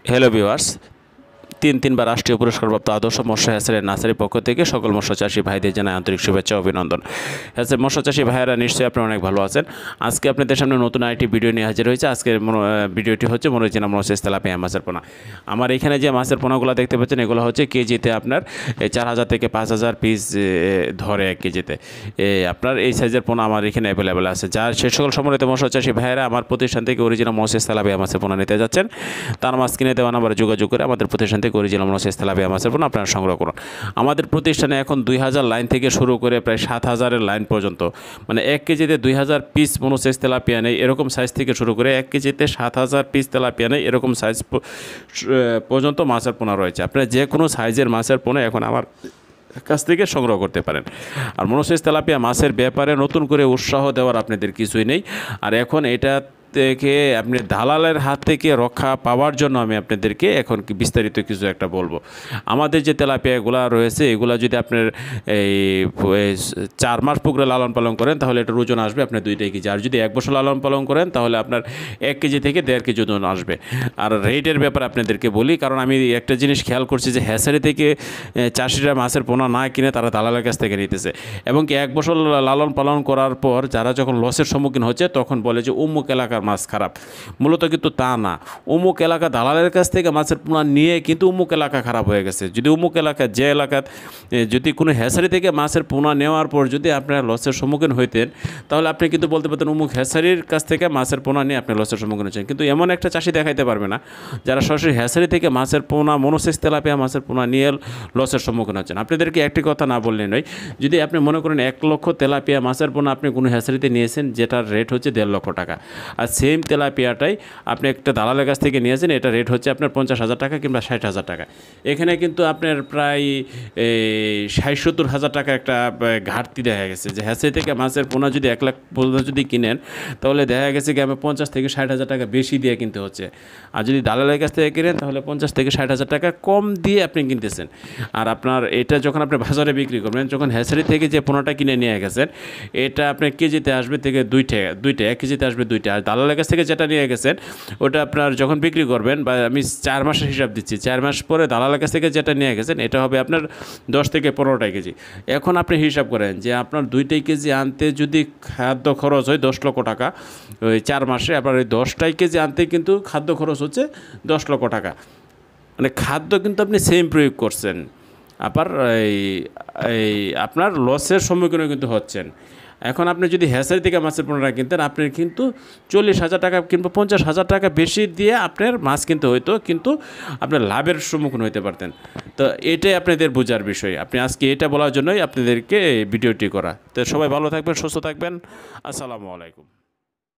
Hello viewers, তিনবার রাষ্ট্রীয় পুরস্কারপ্রাপ্ত আদর্শ মৎস্য হ্যাচারি নার্সারির পক্ষ থেকে সকল মৎস্য চাষী ভাইদের জানাই আন্তরিক শুভেচ্ছা ও অভিনন্দন। মৎস্য চাষী ভাইয়েরা নিশ্চয়ই আপনারা অনেক ভালো আছেন। আজকে আপনাদের সামনে নতুন আরেকটি ভিডিও নিয়ে হাজির হয়েছে। আজকের ভিডিওটি হচ্ছে মরিচিনা মনোসেস তেলাপিয়া মাছের পোনা। আমার এখানে যে মাছের পোনাগুলো দেখতে পাচ্ছেন এগুলো হচ্ছে কেজিতে আপনার 4000 থেকে 5000 পিস ধরে 1 কেজিতে। আপনার এই সাইজের পোনা আমার এখানে অ্যাভেলেবেল আছে। যার সে সকল সম্মানিত মৎস্য চাষী ভাইয়েরা আমার প্রতিষ্ঠান থেকে অরিজিনাল মনোসেস তেলাপিয়া মাছের পোনা নিতে যাচ্ছেন, তার মাছ কিনে দেওয়া নাম্বারে যোগাযোগ করে আমাদের প্রতিষ্ঠান থেকে অরিজিনাল মনোসেস তেলাপিয়া মাছের পোনা আপনারা সংগ্রহ করুন। আমাদের প্রতিষ্ঠানে এখন 2000 লাইন থেকে শুরু করে প্রায় 7000 লাইন পর্যন্ত, মানে 1 কেজিতে 2000 পিস মনোসেস তেলাপিয়া নেই এরকম সাইজ থেকে শুরু করে 1 কেজিতে 7000 পিস তেলাপিয়া নেই এরকম সাইজ পর্যন্ত মাছের পোনা রয়েছে। আপনারা যে কোনো সাইজের মাছের পোনা এখন আমার কাছ থেকে সংগ্রহ করতে পারেন। আর মনোসেস তেলাপিয়া মাছের ব্যাপারে নতুন করে উৎসাহ দেওয়ার আপনাদের কিছুই নেই। আর এখন এটা থেকে আপনি দালালের হাত থেকে রক্ষা পাওয়ার জন্য আমি আপনাদেরকে এখন বিস্তারিত কিছু একটা বলবো। আমাদের যে তেলাপিয়াগুলো রয়েছে এগুলো যদি আপনার এই 4 মাস পুকুরে লালন পালন করেন তাহলে এটার ওজন আসবে আপনার 2 কেজি। আর যদি 1 বছর লালন পালন করেন তাহলে আপনার 1 কেজি থেকে 1.5 কেজি ওজন আসবে। আর রেটের ব্যাপারে আপনাদেরকে বলি, কারণ আমি একটা জিনিস খেয়াল করছি যে হ্যাচারি থেকে চাষিরা মাছের পোনা না কিনে তারা দালালের কাছ থেকে নিতেছে, এবং কি 1 বছর লালন পালন করার পর যারা যখন লসের সম্মুখীন হচ্ছে তখন বলে যে অমুক এলাকার মাছ খারাপ। মূলত কিন্তু তা না, অমুক এলাকা দালালের কাছ থেকে মাছের পোনা নিয়ে কিন্তু অমুক এলাকা খারাপ হয়ে গেছে। যদি অমুক এলাকা যে এলাকাত যদি কোনো হ্যাচারি থেকে মাছের পোনা নেওয়ার পর যদি আপনারা লসের সম্মুখীন হইতেন তাহলে আপনি কিন্তু বলতে পারতেন অমুক হ্যাচারির কাছ থেকে মাছের পোনা নিয়ে আপনি লসের সম্মুখীন হচ্ছেন। কিন্তু এমন একটা চাষি দেখাইতে পারবে না যারা সরাসরি হ্যাচারি থেকে মাছের পোনা মনোসেস তেলাপিয়া মাছের পোনা নিয়ে লসের সম্মুখীন হচ্ছেন। আপনাদেরকে একটি কথা না বললে নয়, যদি আপনি মনে করেন 1 লক্ষ তেলাপিয়া মাছের পোনা আপনি কোনো হ্যাচারিতে নিয়েছেন যেটার রেট হচ্ছে 1.5 লক্ষ টাকা, আর সেম তেলাপিয়াটাই আপনি একটা দালালের কাছ থেকে নিয়েছেন, এটা রেট হচ্ছে আপনার 50,000 টাকা কিংবা 60,000 টাকা। এখানে কিন্তু আপনার প্রায় 60-70,000 টাকা একটা ঘাটতি দেখা গেছে। যে হ্যাচারি থেকে মাছের পোনা যদি 1 লাখ পর্যন্ত যদি কিনেন তাহলে দেখা গেছে কি আমি 50 থেকে 60,000 টাকা বেশি দিয়ে কিনতে হচ্ছে। আর যদি দালালের কাছ থেকে কিনেন তাহলে 50 থেকে 60,000 টাকা কম দিয়ে আপনি কিনতেছেন। আর আপনার এটা যখন আপনি বাজারে বিক্রি করবেন, যখন হ্যাচারি থেকে যে পোনাটা কিনে নিয়ে গেছেন এটা আপনার কেজিতে আসবে থেকে 2টা 1 কেজিতে আসবে 2টা। আর দালালের কাছ থেকে যেটা নিয়ে গেছেন ওটা আপনার যখন বিক্রি করবেন, বা আমি 4 মাসের হিসাব দিচ্ছি, 4 মাস পরে দালালের কাছ থেকে যেটা নিয়ে গেছেন এটা হবে আপনার 10 থেকে 15টা কেজি। এখন আপনি হিসাব করেন যে আপনার 2টা কেজি আনতে যদি খাদ্য খরচ হয় 10 লক্ষ টাকা ওই 4 মাসে, আপনার ওই 10টা কেজি আনতে কিন্তু খাদ্য খরচ হচ্ছে 10 লক্ষ টাকা। মানে খাদ্য কিন্তু আপনি সেম প্রয়োগ করছেন, আবার এই আপনার লসের সম্মুখীনও কিন্তু হচ্ছেন। এখন আপনি যদি হ্যাচারি থেকে মাছের পোনা কিনতেন আপনি কিন্তু 40,000 টাকা কিংবা 50,000 টাকা বেশি দিয়ে আপনার মাছ কিনতে হইতো, কিন্তু আপনার লাভের সম্মুখীন হইতে পারতেন। তো এটাই আপনাদের বোঝার বিষয়। আপনি আজকে এটা বলার জন্যই আপনাদেরকে ভিডিওটি করা। তো সবাই ভালো থাকবেন, সুস্থ থাকবেন। আসসালামু আলাইকুম।